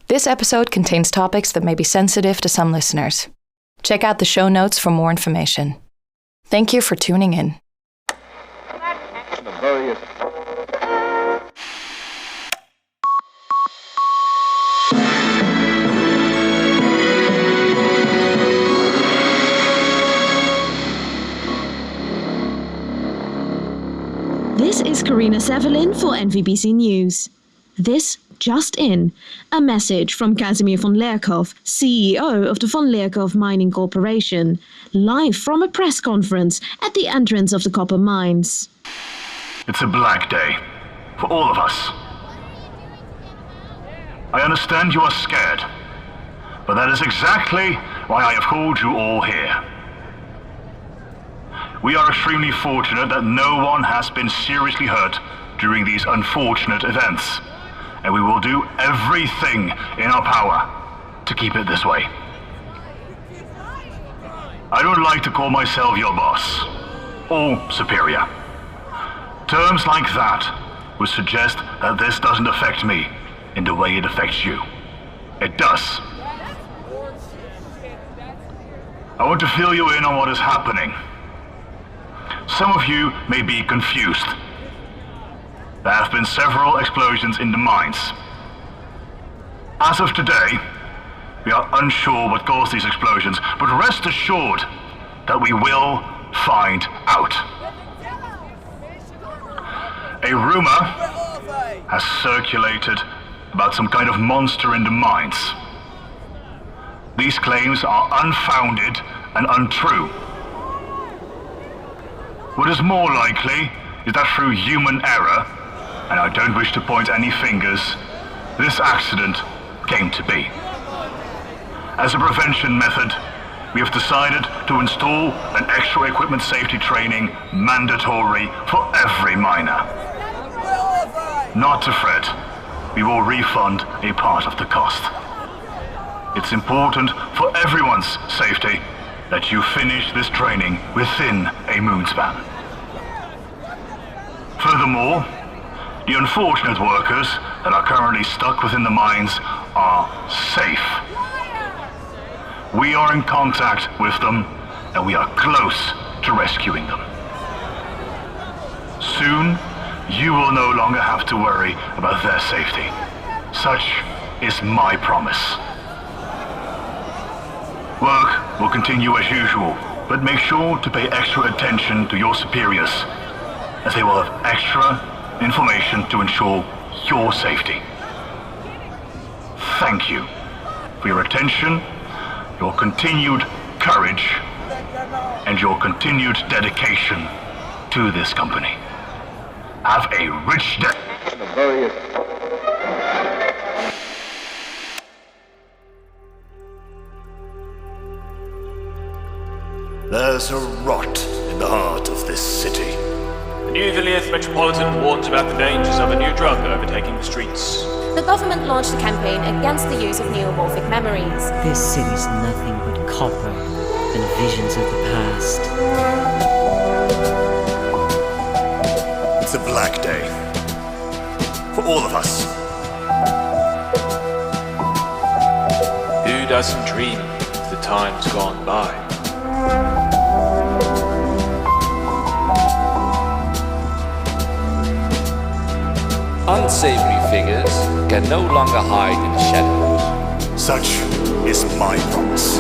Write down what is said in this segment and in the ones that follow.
This episode contains topics that may be sensitive to some listeners. Check out the show notes for more information. Thank you for tuning in. This is Karina Sevelin for NVBC News. This just in, a message from Kazimir von Lerkhoff, CEO of the Von Lerkhoff Mining Corporation, live from a press conference at the entrance of the copper mines. It's a black day for all of us. I understand you are scared, but that is exactly why I have called you all here. We are extremely fortunate that no one has been seriously hurt during these unfortunate events, and we will do everything in our power to keep it this way. I don't like to call myself your boss, or superior. Terms like that would suggest that this doesn't affect me in the way it affects you. It does. I want to fill you in on what is happening. Some of you may be confused. There have been several explosions in the mines. As of today, we are unsure what caused these explosions, but rest assured that we will find out. A rumor has circulated about some kind of monster in the mines. These claims are unfounded and untrue. What is more likely is that through human error, and I don't wish to point any fingers, this accident came to be. As a prevention method, we have decided to install an extra equipment safety training mandatory for every miner. Not to fret, we will refund a part of the cost. It's important for everyone's safety that you finish this training within a moonspan. Furthermore, the unfortunate workers that are currently stuck within the mines are safe. We are in contact with them, and we are close to rescuing them. Soon, you will no longer have to worry about their safety. Such is my promise. Work will continue as usual, but make sure to pay extra attention to your superiors, as they will have extra information to ensure your safety. Thank you for your attention, your continued courage, and your continued dedication to this company. Have a rich day. There's a rot in the heart of this city. The new Vilirth Metropolitan warns about the dangers of a new drug overtaking the streets. The government launched a campaign against the use of neomorphic memories. This city's nothing but copper and visions of the past. It's a black day for all of us. Who doesn't dream of the times gone by? Unsavory figures can no longer hide in the shadows. Such is my promise.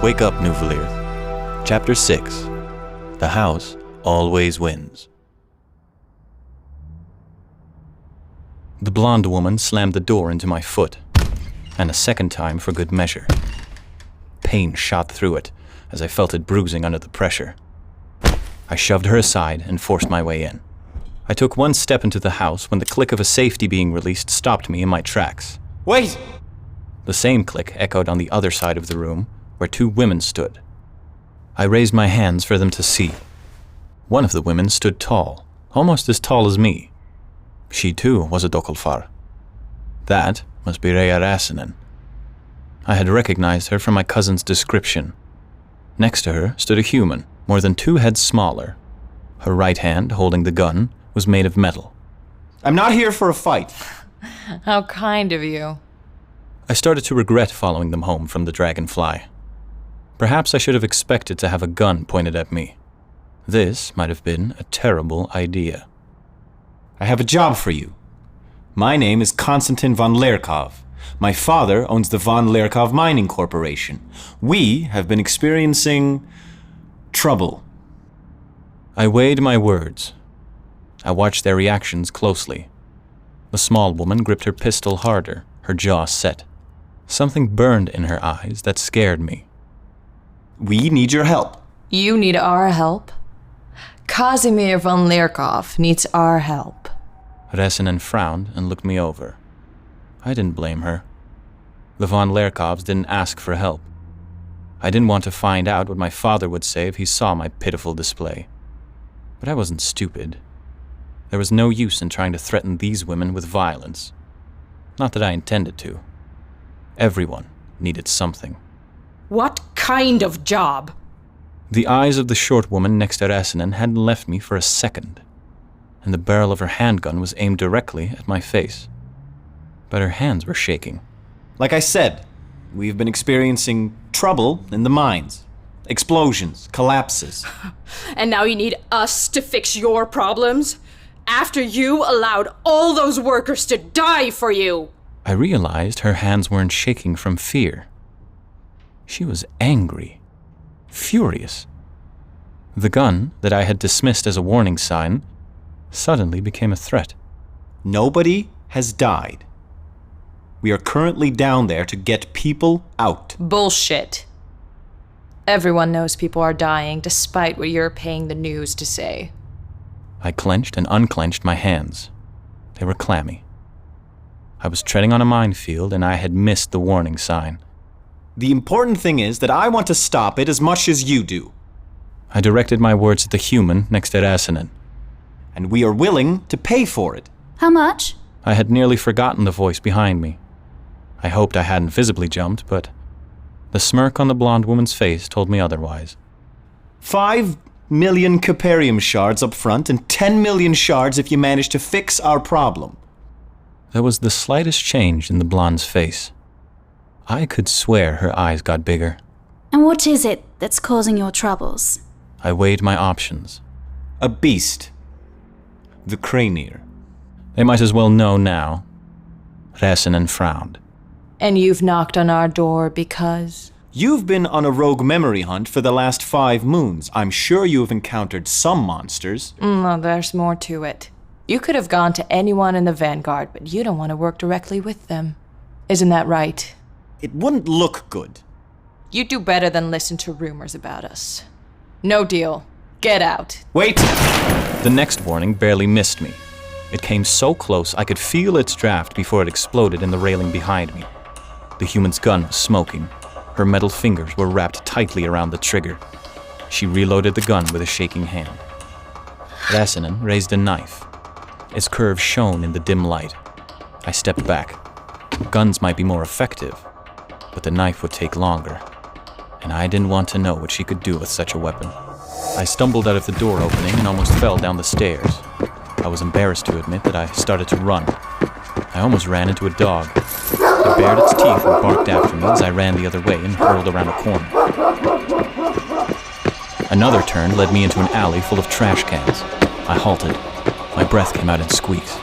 Wake up, New Vilirth. Chapter 6. The House Always Wins. The blonde woman slammed the door into my foot, and a second time for good measure. Pain shot through it as I felt it bruising under the pressure. I shoved her aside and forced my way in. I took one step into the house when the click of a safety being released stopped me in my tracks. Wait! The same click echoed on the other side of the room, where two women stood. I raised my hands for them to see. One of the women stood tall, almost as tall as me. She too was a Dokkelfar. That must be Rhea. I had recognized her from my cousin's description. Next to her stood a human, more than 2 heads smaller. Her right hand, holding the gun, was made of metal. I'm not here for a fight. How kind of you. I started to regret following them home from the Dragonfly. Perhaps I should have expected to have a gun pointed at me. This might have been a terrible idea. I have a job for you. My name is Konstantin von Lerkov. My father owns the Von Lerkov Mining Corporation. We have been experiencing trouble. I weighed my words. I watched their reactions closely. The small woman gripped her pistol harder, her jaw set. Something burned in her eyes that scared me. We need your help. You need our help? Kazimir von Lerkov needs our help. Resinen frowned and looked me over. I didn't blame her. The von Lerkovs didn't ask for help. I didn't want to find out what my father would say if he saw my pitiful display. But I wasn't stupid. There was no use in trying to threaten these women with violence. Not that I intended to. Everyone needed something. What kind of job? The eyes of the short woman next to Resinen hadn't left me for a second, and the barrel of her handgun was aimed directly at my face. But her hands were shaking. Like I said, we've been experiencing trouble in the mines. Explosions, collapses. And now you need us to fix your problems? After you allowed all those workers to die for you! I realized her hands weren't shaking from fear. She was angry, furious. The gun that I had dismissed as a warning sign suddenly became a threat. Nobody has died. We are currently down there to get people out. Bullshit. Everyone knows people are dying despite what you're paying the news to say. I clenched and unclenched my hands. They were clammy. I was treading on a minefield and I had missed the warning sign. The important thing is that I want to stop it as much as you do. I directed my words at the human next to Resinen. And we are willing to pay for it. How much? I had nearly forgotten the voice behind me. I hoped I hadn't visibly jumped, but the smirk on the blonde woman's face told me otherwise. 5 million Caparium shards up front and 10 million shards if you manage to fix our problem. There was the slightest change in the blonde's face. I could swear her eyes got bigger. And what is it that's causing your troubles? I weighed my options. A beast. The Cranier. They might as well know now. Resinen frowned. And you've knocked on our door because? You've been on a rogue memory hunt for the last 5 moons. I'm sure you've encountered some monsters. Well, there's more to it. You could have gone to anyone in the Vanguard, but you don't want to work directly with them. Isn't that right? It wouldn't look good. You do better than listen to rumors about us. No deal. Get out. Wait! The next warning barely missed me. It came so close I could feel its draft before it exploded in the railing behind me. The human's gun was smoking. Her metal fingers were wrapped tightly around the trigger. She reloaded the gun with a shaking hand. Resinen raised a knife. Its curve shone in the dim light. I stepped back. Guns might be more effective, but the knife would take longer, and I didn't want to know what she could do with such a weapon. I stumbled out of the door opening and almost fell down the stairs. I was embarrassed to admit that I started to run. I almost ran into a dog. It bared its teeth and barked after me as I ran the other way and hurled around a corner. Another turn led me into an alley full of trash cans. I halted. My breath came out in squeaks.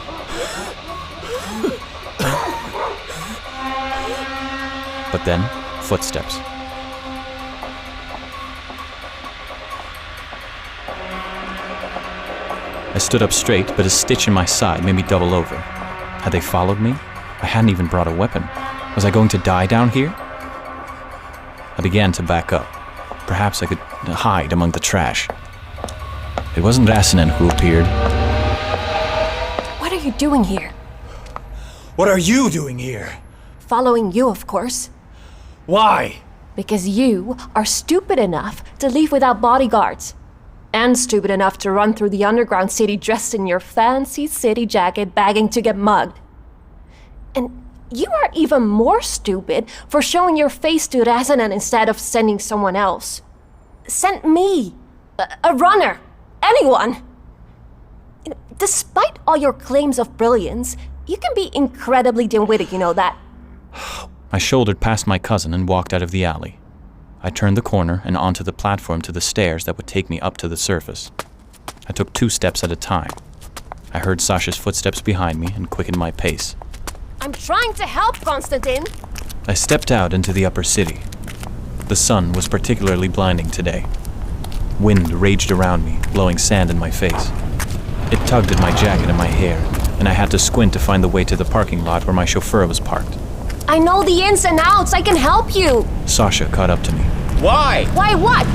But then, footsteps. I stood up straight, but a stitch in my side made me double over. Had they followed me? I hadn't even brought a weapon. Was I going to die down here? I began to back up. Perhaps I could hide among the trash. It wasn't Resinen who appeared. What are you doing here? What are you doing here? Following you, of course. Why? Because you are stupid enough to leave without bodyguards. And stupid enough to run through the underground city dressed in your fancy city jacket, begging to get mugged. And you are even more stupid for showing your face to Resinen instead of sending someone else. Send me, a runner, anyone. Despite all your claims of brilliance, you can be incredibly dim-witted, you know that. I shouldered past my cousin and walked out of the alley. I turned the corner and onto the platform to the stairs that would take me up to the surface. I took 2 steps at a time. I heard Sasha's footsteps behind me and quickened my pace. I'm trying to help, Konstantin. I stepped out into the upper city. The sun was particularly blinding today. Wind raged around me, blowing sand in my face. It tugged at my jacket and my hair, and I had to squint to find the way to the parking lot where my chauffeur was parked. I know the ins and outs. I can help you. Sasha caught up to me. Why? Why what?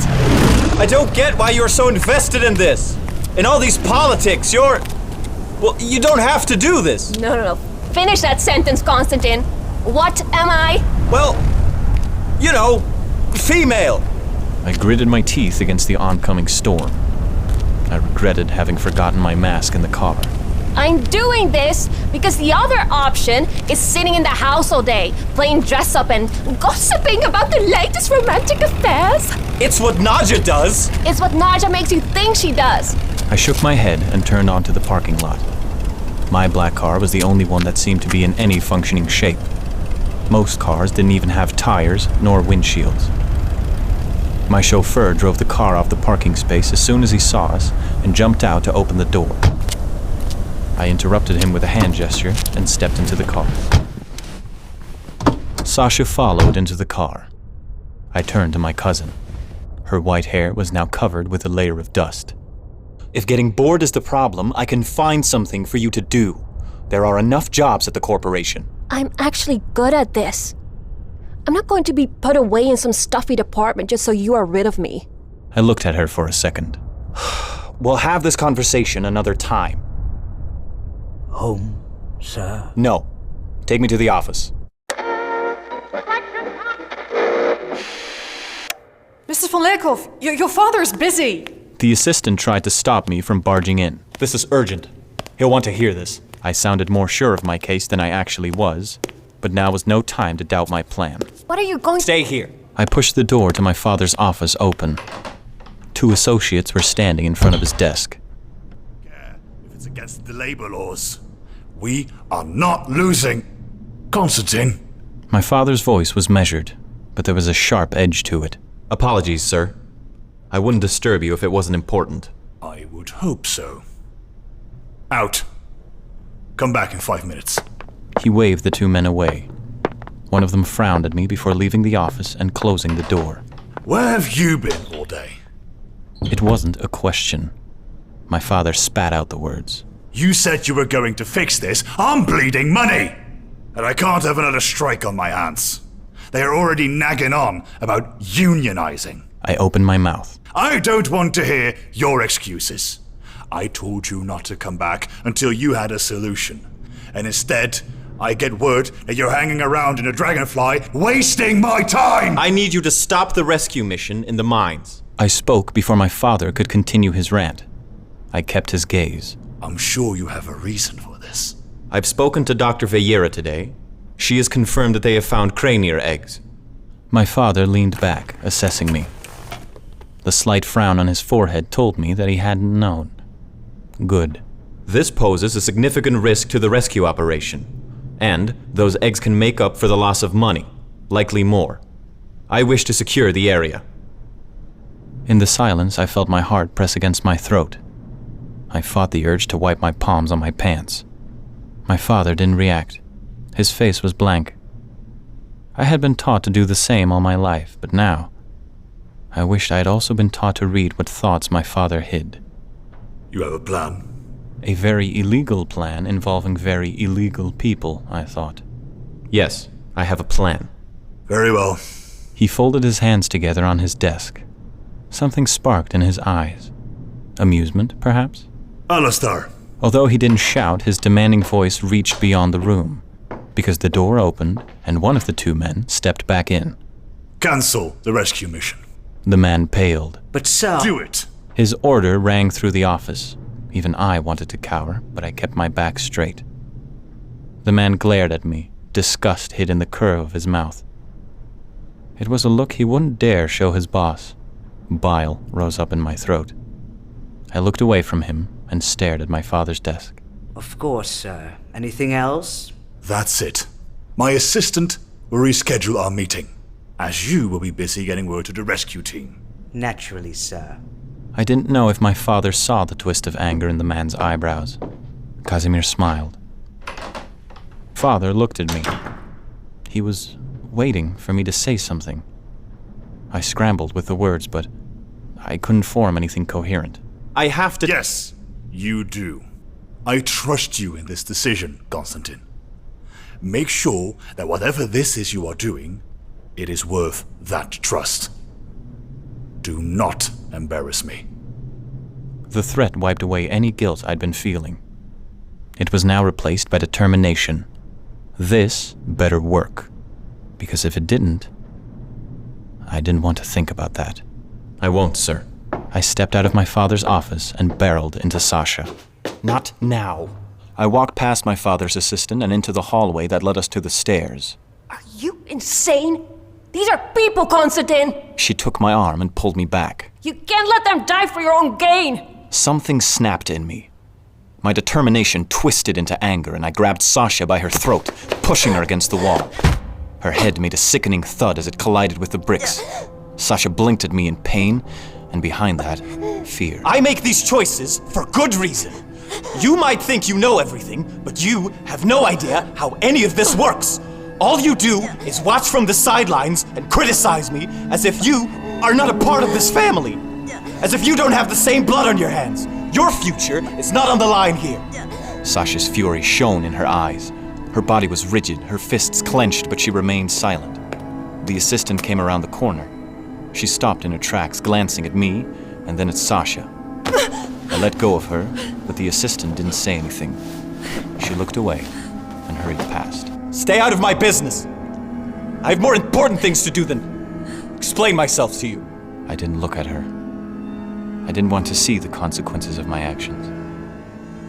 I don't get why you're so invested in this. In all these politics, Well, you don't have to do this. No. Finish that sentence, Konstantin. What am I? Well, female. I gritted my teeth against the oncoming storm. I regretted having forgotten my mask in the car. I'm doing this because the other option is sitting in the house all day, playing dress-up and gossiping about the latest romantic affairs. It's what Nadya does. It's what Nadya makes you think she does. I shook my head and turned onto the parking lot. My black car was the only one that seemed to be in any functioning shape. Most cars didn't even have tires nor windshields. My chauffeur drove the car off the parking space as soon as he saw us and jumped out to open the door. I interrupted him with a hand gesture and stepped into the car. Sasha followed into the car. I turned to my cousin. Her white hair was now covered with a layer of dust. If getting bored is the problem, I can find something for you to do. There are enough jobs at the corporation. I'm actually good at this. I'm not going to be put away in some stuffy department just so you are rid of me. I looked at her for a second. We'll have this conversation another time. Home, sir? No. Take me to the office. Mr. van Leerkhoff, your father is busy. The assistant tried to stop me from barging in. This is urgent. He'll want to hear this. I sounded more sure of my case than I actually was, but now was no time to doubt my plan. What are you going to... Stay here. I pushed the door to my father's office open. 2 associates were standing in front of his desk. If it's against the labor laws, we are not losing. Konstantin. My father's voice was measured, but there was a sharp edge to it. Apologies, sir. I wouldn't disturb you if it wasn't important. I would hope so. Out. Come back in 5 minutes. He waved the 2 men away. One of them frowned at me before leaving the office and closing the door. Where have you been all day? It wasn't a question. My father spat out the words. You said you were going to fix this. I'm bleeding money! And I can't have another strike on my hands. They are already nagging on about unionizing. I opened my mouth. I don't want to hear your excuses. I told you not to come back until you had a solution. And instead, I get word that you're hanging around in a dragonfly, wasting my time! I need you to stop the rescue mission in the mines. I spoke before my father could continue his rant. I kept his gaze. I'm sure you have a reason for this. I've spoken to Dr. Vilirth today. She has confirmed that they have found cranier eggs. My father leaned back, assessing me. The slight frown on his forehead told me that he hadn't known. Good. This poses a significant risk to the rescue operation. And those eggs can make up for the loss of money, likely more. I wish to secure the area. In the silence, I felt my heart press against my throat. I fought the urge to wipe my palms on my pants. My father didn't react. His face was blank. I had been taught to do the same all my life, but now, I wished I had also been taught to read what thoughts my father hid. You have a plan? A very illegal plan involving very illegal people, I thought. Yes, I have a plan. Very well. He folded his hands together on his desk. Something sparked in his eyes. Amusement, perhaps? Alistair. Although he didn't shout, his demanding voice reached beyond the room, because the door opened and one of the 2 men stepped back in. Cancel the rescue mission. The man paled. But sir... Do it! His order rang through the office. Even I wanted to cower, but I kept my back straight. The man glared at me, disgust hid in the curve of his mouth. It was a look he wouldn't dare show his boss. Bile rose up in my throat. I looked away from him and stared at my father's desk. Of course, sir. Anything else? That's it. My assistant will reschedule our meeting, as you will be busy getting word to the rescue team. Naturally, sir. I didn't know if my father saw the twist of anger in the man's eyebrows. Kazimir smiled. Father looked at me. He was waiting for me to say something. I scrambled with the words, but I couldn't form anything coherent. I have to... Yes, you do. I trust you in this decision, Konstantin. Make sure that whatever this is you are doing, it is worth that trust. Do not embarrass me. The threat wiped away any guilt I'd been feeling. It was now replaced by determination. This better work. Because if it didn't, I didn't want to think about that. I won't, sir. I stepped out of my father's office and barreled into Sasha. Not now. I walked past my father's assistant and into the hallway that led us to the stairs. Are you insane? These are people, Konstantin! She took my arm and pulled me back. You can't let them die for your own gain! Something snapped in me. My determination twisted into anger, and I grabbed Sasha by her throat, pushing her against the wall. Her head made a sickening thud as it collided with the bricks. Sasha blinked at me in pain, and behind that, fear. I make these choices for good reason. You might think you know everything, but you have no idea how any of this works. All you do is watch from the sidelines and criticize me as if you are not a part of this family. As if you don't have the same blood on your hands. Your future is not on the line here. Sasha's fury shone in her eyes. Her body was rigid, her fists clenched, but she remained silent. The assistant came around the corner. She stopped in her tracks, glancing at me and then at Sasha. I let go of her, but the assistant didn't say anything. She looked away and hurried past. Stay out of my business! I have more important things to do than explain myself to you. I didn't look at her. I didn't want to see the consequences of my actions.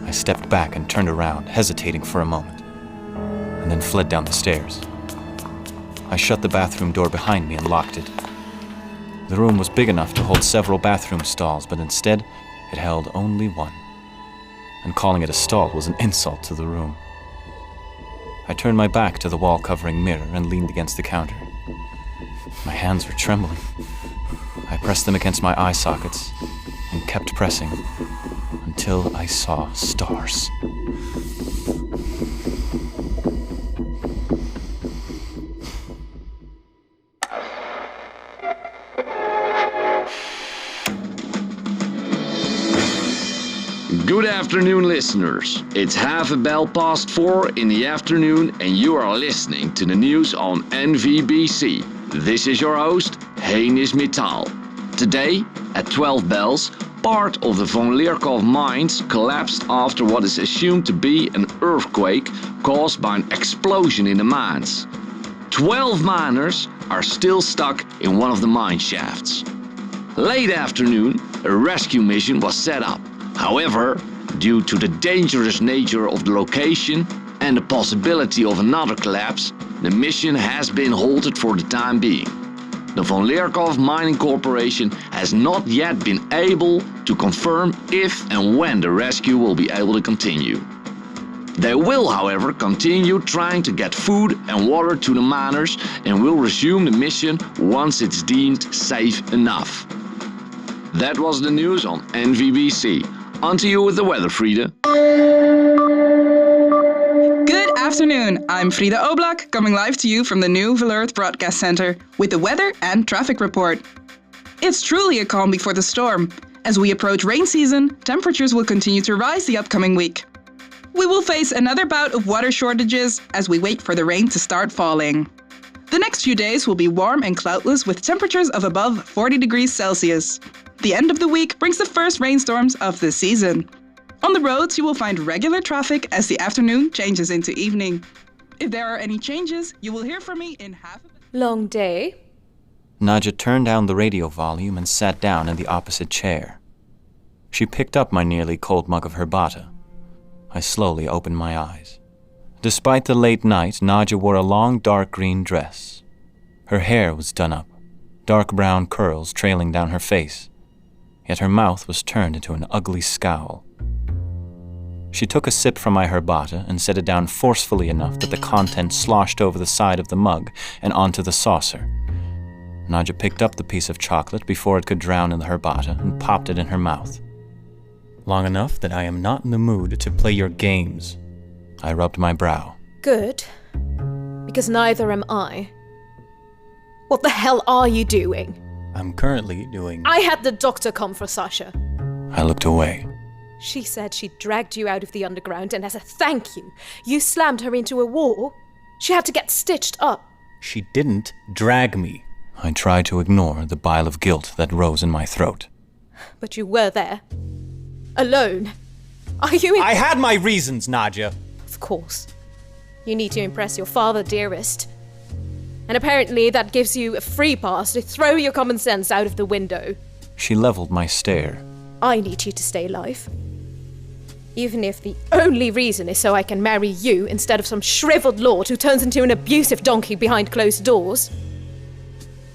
I stepped back and turned around, hesitating for a moment, and then fled down the stairs. I shut the bathroom door behind me and locked it. The room was big enough to hold several bathroom stalls, but instead, it held only one. And calling it a stall was an insult to the room. I turned my back to the wall-covering mirror and leaned against the counter. My hands were trembling. I pressed them against my eye sockets and kept pressing until I saw stars. Good afternoon, listeners. It's 4:30 in the afternoon, and you are listening to the news on NVBC. This is your host, Heinz Metaal. Today, at 12 bells, part of the Von Leerkov mines collapsed after what is assumed to be an earthquake caused by an explosion in the mines. 12 miners are still stuck in one of the mine shafts. Late afternoon, a rescue mission was set up. However, due to the dangerous nature of the location and the possibility of another collapse, the mission has been halted for the time being. The Von Leerkov Mining Corporation has not yet been able to confirm if and when the rescue will be able to continue. They will, however, continue trying to get food and water to the miners and will resume the mission once it's deemed safe enough. That was the news on NVBC. On to you with the weather, Frida. Good afternoon, I'm Frida Oblak, coming live to you from the new Vilirth Broadcast Center with the weather and traffic report. It's truly a calm before the storm. As we approach rain season, temperatures will continue to rise the upcoming week. We will face another bout of water shortages as we wait for the rain to start falling. The next few days will be warm and cloudless with temperatures of above 40 degrees Celsius. The end of the week brings the first rainstorms of the season. On the roads, you will find regular traffic as the afternoon changes into evening. If there are any changes, you will hear from me in half of a... Long day? Nadya turned down the radio volume and sat down in the opposite chair. She picked up my nearly cold mug of herbata. I slowly opened my eyes. Despite the late night, Nadya wore a long dark green dress. Her hair was done up, dark brown curls trailing down her face. Yet her mouth was turned into an ugly scowl. She took a sip from my herbata and set it down forcefully enough that the contents sloshed over the side of the mug and onto the saucer. Nadya picked up the piece of chocolate before it could drown in the herbata and popped it in her mouth. Long enough that I am not in the mood to play your games. I rubbed my brow. Good. Because neither am I. What the hell are you doing? I'm currently doing... I had the doctor come for Sasha. I looked away. She said she dragged you out of the underground, and as a thank you, you slammed her into a wall. She had to get stitched up. She didn't drag me. I tried to ignore the bile of guilt that rose in my throat. But you were there. Alone. Are you... I had my reasons, Nadya. Of course. You need to impress your father, dearest. And apparently that gives you a free pass to throw your common sense out of the window. She leveled my stare. I need you to stay alive. Even if the only reason is so I can marry you instead of some shriveled lord who turns into an abusive donkey behind closed doors.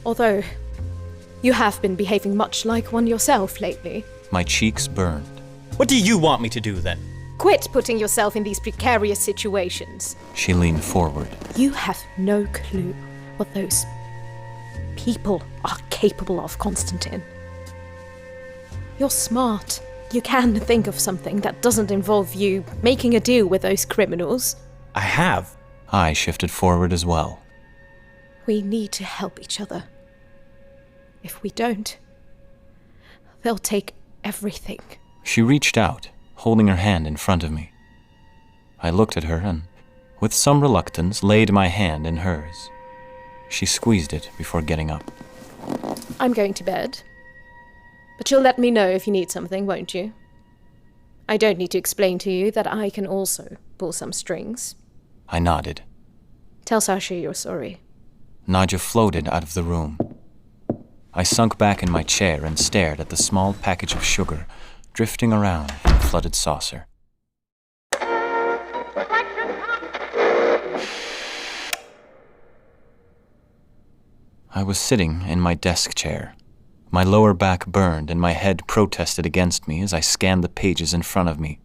Although, you have been behaving much like one yourself lately. My cheeks burned. What do you want me to do then? Quit putting yourself in these precarious situations. She leaned forward. You have no clue what those people are capable of, Konstantin. You're smart. You can think of something that doesn't involve you making a deal with those criminals. I have. I shifted forward as well. We need to help each other. If we don't, they'll take everything. She reached out, holding her hand in front of me. I looked at her and, with some reluctance, laid my hand in hers. She squeezed it before getting up. I'm going to bed. But you'll let me know if you need something, won't you? I don't need to explain to you that I can also pull some strings. I nodded. Tell Sasha you're sorry. Nadya floated out of the room. I sunk back in my chair and stared at the small package of sugar drifting around in the flooded saucer. I was sitting in my desk chair. My lower back burned and my head protested against me as I scanned the pages in front of me.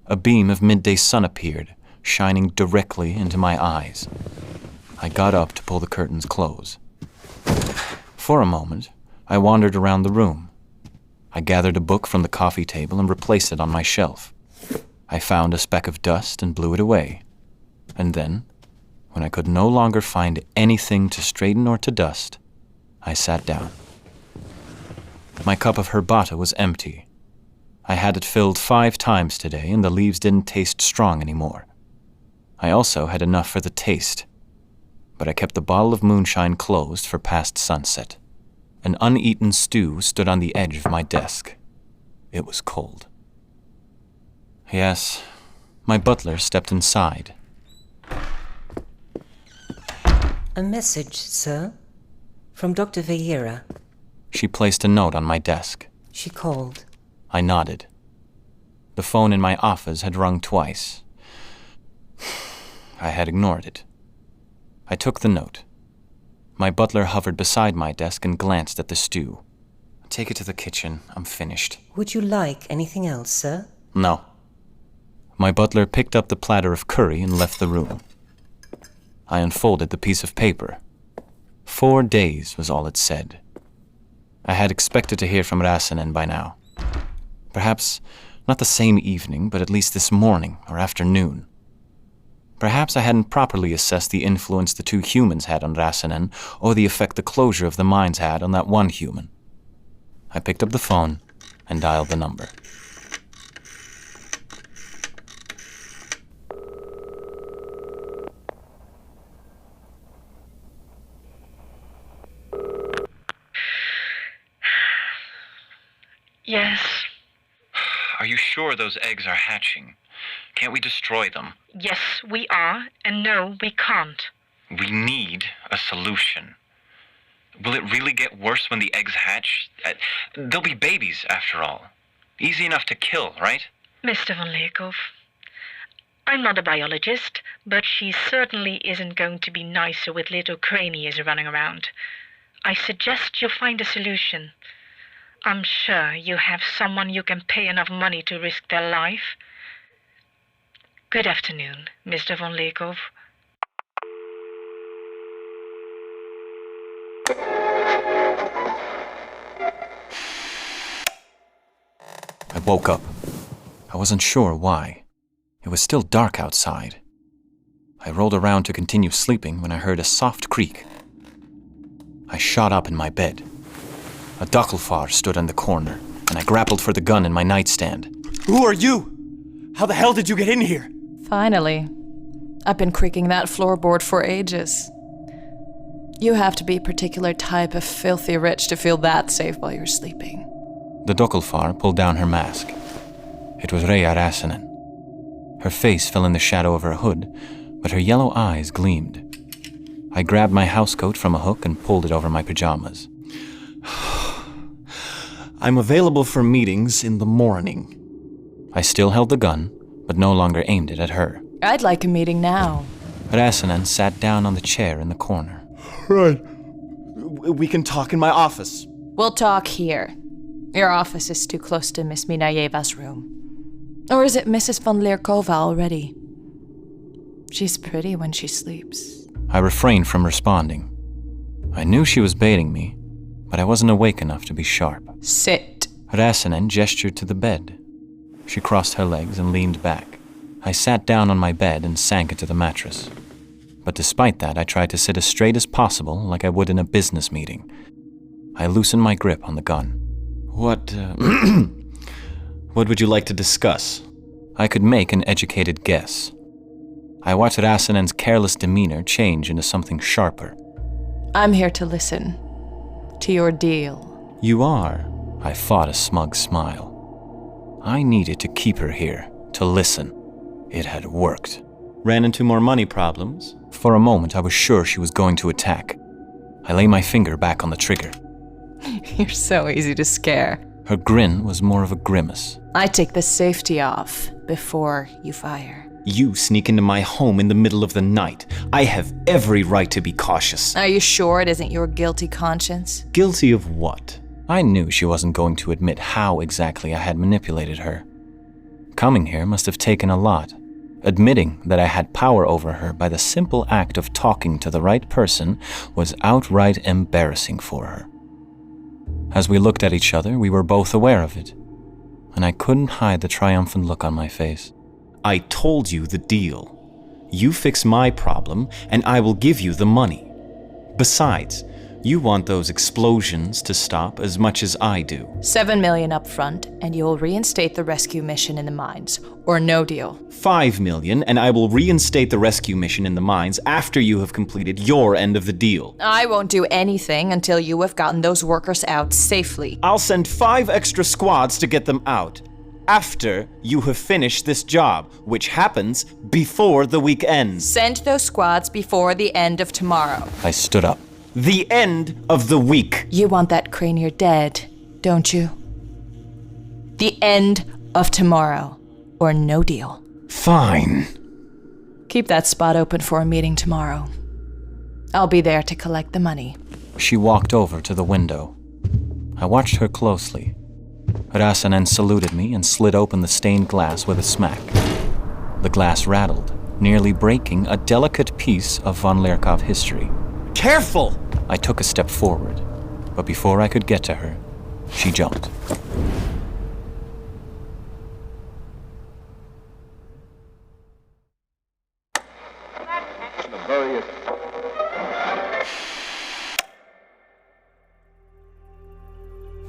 A beam of midday sun appeared, shining directly into my eyes. I got up to pull the curtains close. For a moment, I wandered around the room. I gathered a book from the coffee table and replaced it on my shelf. I found a speck of dust and blew it away. And then, when I could no longer find anything to straighten or to dust, I sat down. My cup of herbata was empty. I had it filled 5 times today, and the leaves didn't taste strong anymore. I also had enough for the taste, but I kept the bottle of moonshine closed for past sunset. An uneaten stew stood on the edge of my desk. It was cold. Yes, my butler stepped inside. A message, sir, from Dr. Vieira. She placed a note on my desk. She called. I nodded. The phone in my office had rung twice. I had ignored it. I took the note. My butler hovered beside my desk and glanced at the stew. Take it to the kitchen. I'm finished. Would you like anything else, sir? No. My butler picked up the platter of curry and left the room. I unfolded the piece of paper. 4 days was all it said. I had expected to hear from Rasanen by now. Perhaps not the same evening, but at least this morning or afternoon. Perhaps I hadn't properly assessed the influence the 2 humans had on Rasanen, or the effect the closure of the mines had on that 1 human. I picked up the phone and dialed the number. Yes. Are you sure those eggs are hatching? Can't we destroy them? Yes, we are, and no, we can't. We need a solution. Will it really get worse when the eggs hatch? They'll be babies, after all. Easy enough to kill, right? Mr. van Leerkov, I'm not a biologist, but she certainly isn't going to be nicer with little cranies running around. I suggest you find a solution. I'm sure you have someone you can pay enough money to risk their life. Good afternoon, Mr. von Leerkov. I woke up. I wasn't sure why. It was still dark outside. I rolled around to continue sleeping when I heard a soft creak. I shot up in my bed. A Dokkelfar stood in the corner, and I grappled for the gun in my nightstand. Who are you? How the hell did you get in here? Finally. I've been creaking that floorboard for ages. You have to be a particular type of filthy rich to feel that safe while you're sleeping. The Dokkelfar pulled down her mask. It was Rhea Rassanen. Her face fell in the shadow of her hood, but her yellow eyes gleamed. I grabbed my housecoat from a hook and pulled it over my pajamas. I'm available for meetings in the morning. I still held the gun, but no longer aimed it at her. I'd like a meeting now. Rassanen sat down on the chair in the corner. Right. We can talk in my office. We'll talk here. Your office is too close to Miss Minayeva's room. Or is it Mrs. van Leerkova already? She's pretty when she sleeps. I refrained from responding. I knew she was baiting me, but I wasn't awake enough to be sharp. Sit. Rassanen gestured to the bed. She crossed her legs and leaned back. I sat down on my bed and sank into the mattress. But despite that, I tried to sit as straight as possible, like I would in a business meeting. I loosened my grip on the gun. What would you like to discuss? I could make an educated guess. I watched Rassanen's careless demeanor change into something sharper. I'm here to listen. To your deal. You are? I fought a smug smile. I needed to keep her here, to listen. It had worked. Ran into more money problems? For a moment, I was sure she was going to attack. I lay my finger back on the trigger. You're so easy to scare. Her grin was more of a grimace. I take the safety off before you fire. You sneak into my home in the middle of the night. I have every right to be cautious. Are you sure it isn't your guilty conscience? Guilty of what? I knew she wasn't going to admit how exactly I had manipulated her. Coming here must have taken a lot. Admitting that I had power over her by the simple act of talking to the right person was outright embarrassing for her. As we looked at each other, we were both aware of it, and I couldn't hide the triumphant look on my face. I told you the deal. You fix my problem, and I will give you the money. Besides, you want those explosions to stop as much as I do. 7 million up front, and you'll reinstate the rescue mission in the mines, or no deal. 5 million, and I will reinstate the rescue mission in the mines after you have completed your end of the deal. I won't do anything until you have gotten those workers out safely. I'll send 5 extra squads to get them out. After you have finished this job, which happens before the week ends. Send those squads before the end of tomorrow. I stood up. The end of the week. You want that cranier dead, don't you? The end of tomorrow, or no deal. Fine. Keep that spot open for a meeting tomorrow. I'll be there to collect the money. She walked over to the window. I watched her closely. Rassanen saluted me and slid open the stained glass with a smack. The glass rattled, nearly breaking a delicate piece of von Leerkov history. Careful! I took a step forward, but before I could get to her, she jumped.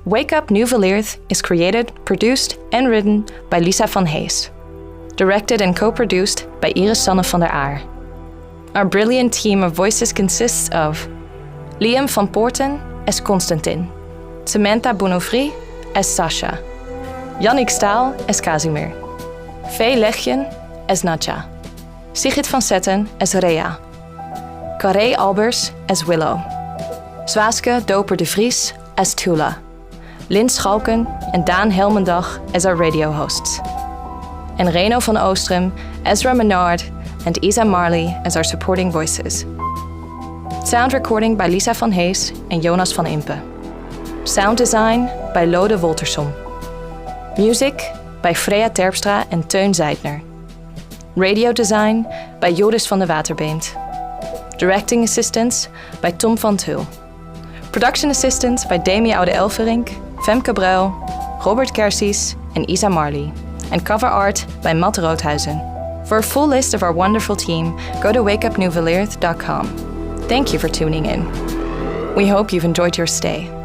Wake Up New Vilirth is created, produced and written by Lisa van Hees. Directed and co-produced by Iris-sanne van der Aar. Our brilliant team of voices consists of Liam van Poorten as Konstantin, Samantha Bonouvrie as Sasha, Yannick Staal as Kazimir, Fey Lehiane as Nadya, Sigrid van Setten as Rhea, Carré Albers as Willow, Swaeske Dooper-de Vries as Tuula, Lin Schalken and Daan Helmendach as our radio hosts, and Reno van Oostrum, Ezra Menard, and Isa Marley as our supporting voices. Sound recording by Lisa van Hees and Jonas van Impe. Sound design by Lode Woltersom. Music by Freya Terpstra and Teun Zeidner. Radio design by Joris van de Waterbeent. Directing assistance by Tom van Til. Production assistants by Demi Oude-Elverink, Femke Bruil, Robert Kersies and Isa Marley. And cover art by Matt Roodhuizen. For a full list of our wonderful team, go to wakeupnewvilirth.com. Thank you for tuning in. We hope you've enjoyed your stay.